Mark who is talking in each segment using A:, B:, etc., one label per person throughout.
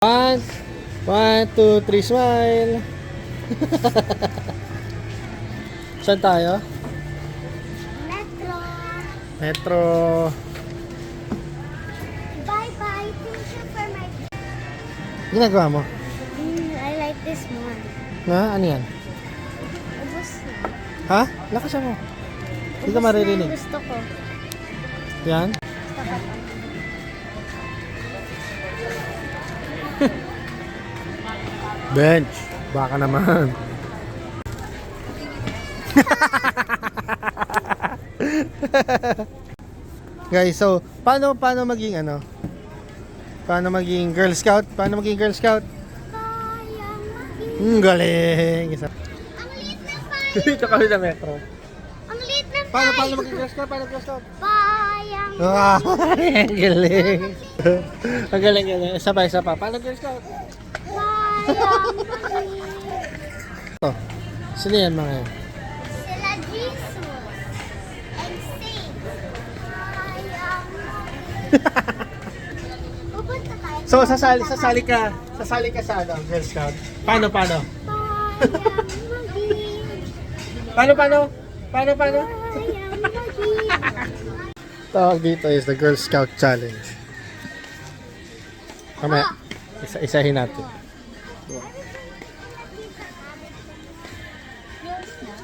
A: One, two, three, smile. Saan tayo?
B: Metro.
A: Metro.
B: Bye-bye. Thank you for my...
A: Ginagawa mo?
B: I like this more.
A: Na? Ano yan?
B: Ubus na.
A: Ha? Lakasan mo. Hindi ka
B: Ubus
A: maririnig.
B: na yung gusto ko.
A: Yan?
B: Gusto ko pa.
A: Bench. Baka naman. Guys, so paano maging ano? Paano maging Girl Scout? Paano maging Girl Scout?
B: Kayang maging...
A: Galing. Isa.
B: Ang liit ng bahay.
A: Dito kami sa Metro.
B: Ang liit ng
A: Paano
B: bahay.
A: maging Girl Scout? Paano Girl Scout?
B: Bayang
A: Ah, ang galing. Ang galing. Isa pa. Paano Girl Scout?
B: Bayang maging...
A: Oh. Sino yan mga yan?
B: Sila Jesus. And Saint. Bayang maging... Pupunta tayo.
A: So sasali ka sa ano, Girl Scout. Paano?
B: Bayang maging...
A: Paano?
B: Bayang maging...
A: Tawag dito is the Girl Scout Challenge. Mamaya, isa-isahin natin.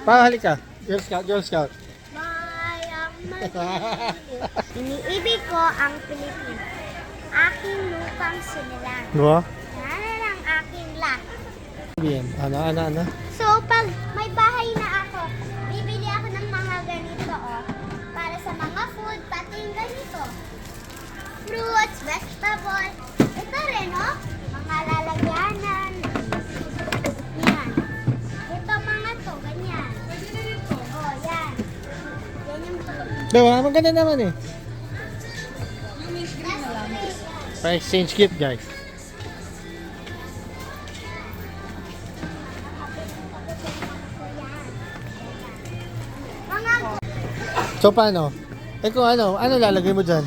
A: Pahali ka. Girl Scout.
B: Bayang maging... Iniibig ko ang Pilipinas. Aking lupang sinilang.
A: Diba?
B: Yan ang aking lahat.
A: Bien. Ano?
B: So, pag may bahay na ako, bibili ako ng mga ganito, oh. Para sa mga food, pati yung ganito. Fruits, vegetables. Ito rin, oh. Mga lalagyanan. Yan. Ito mga to, ganyan. Oh, yan. Yan yung
A: Diba? Maganda naman eh. Pa-exchange gift, guys.
B: mga
A: So, paano? Kung ano lalagay mo dyan?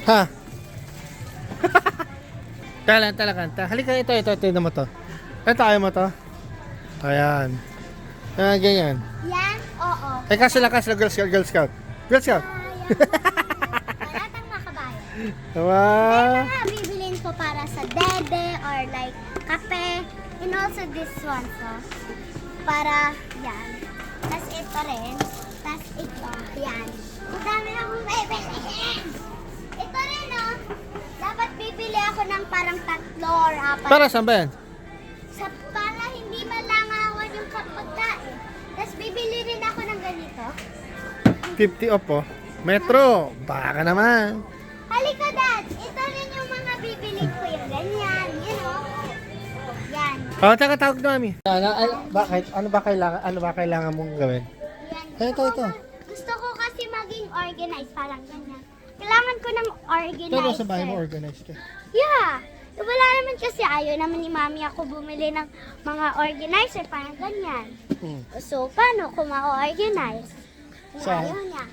A: Ha? Talakanta. Halika, ito mo to. Ito, ayaw mo to? Ayan. Ganyan.
B: yan, oo.
A: Kaso Girl Scout. Girl Scout.
B: Wala tang makabayan.
A: Diba?
B: Mga bibilin ko para sa dede or like kape. And also this one, so. Para yan. Tapos ito rin. Tapos ito. Yan. Ang dami na akong bibilin. Ito rin, oh. Dapat bibili ako ng parang 3 or 4.
A: Para saan ba yan?
B: Para hindi malangawan yung pagkain. Tapos bibili rin ako ng ganito.
A: 50 off, oh. Metro. Baka naman.
B: Halika, Dad. Ito rin yung mga bibili ko. Yung ganyan. You know. Yan.
A: Tawag na kami. Bakit? Ano ba kailangan mong gawin?
B: Yan.
A: Ito.
B: Gusto ko kasi maging organized. Parang ganyan. Kailangan ko ng organizer.
A: Pero sa bahay mo organized ka.
B: Yeah. Wala naman kasi ayaw naman ni Mami ako bumili ng mga organizer. Parang ganyan. So, paano ko ma-organize? Kung
A: Saan?
B: ayaw niya.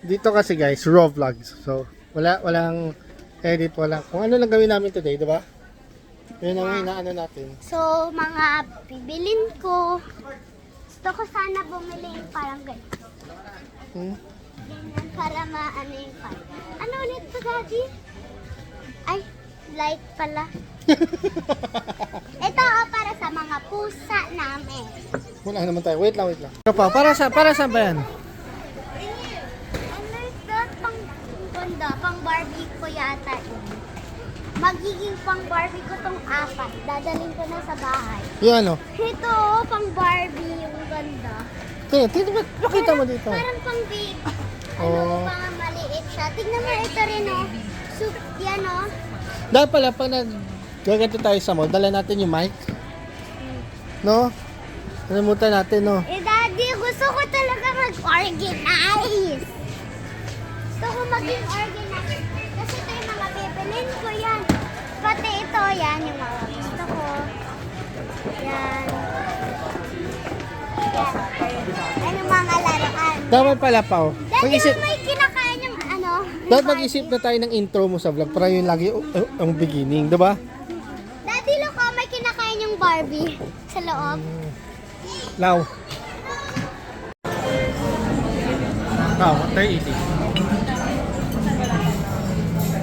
A: Dito kasi guys, raw vlogs. So, walang edit, kung ano lang gawin namin today, di ba? Yun ang inaano natin.
B: So, mga bibilin ko. Gusto ko sana bumili yung parang ganyan. Ganyan para maano yung parang. Ano ulit to, Daddy? Ay, light pala. Ito para sa mga pusa namin.
A: Wala naman tayo. Wait lang. Ito pa, para saan ba yan?
B: Ano ito? Pang ganda, pang Barbie ko yata yun. Magiging pang Barbie ko tong 4. Dadalhin ko na sa bahay.
A: Yung ano?
B: Ito, pang Barbie yung ganda.
A: Pakita mo dito.
B: Parang pang big.
A: Oh.
B: Mga maliit siya. Tignan mo ito rin, oh. So, yan, oh.
A: Dahil pala, pag nagaganto tayo sa mall, dala natin yung mic. No? Nalimutan natin, no?
B: Daddy, gusto ko talaga mag-organize. Gusto ko maging organized. Kasi ito yung mga bibilin ko yan. Pati ito, yan yung mga gusto ko. Yan. Yan. Ano mga laruan.
A: Dapat pala pa, oh.
B: Daddy, may kinakain yung ano.
A: Dapat mag-isip na tayo ng intro mo sa vlog para yun lagi ang beginning, di ba?
B: Daddy, look, oh, may kinakain yung Barbie sa loob.
A: Now. Now, what are you eating?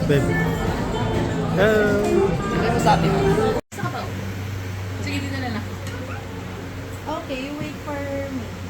A: Baby.
C: Sige, dito na lang. Okay, you wait for me.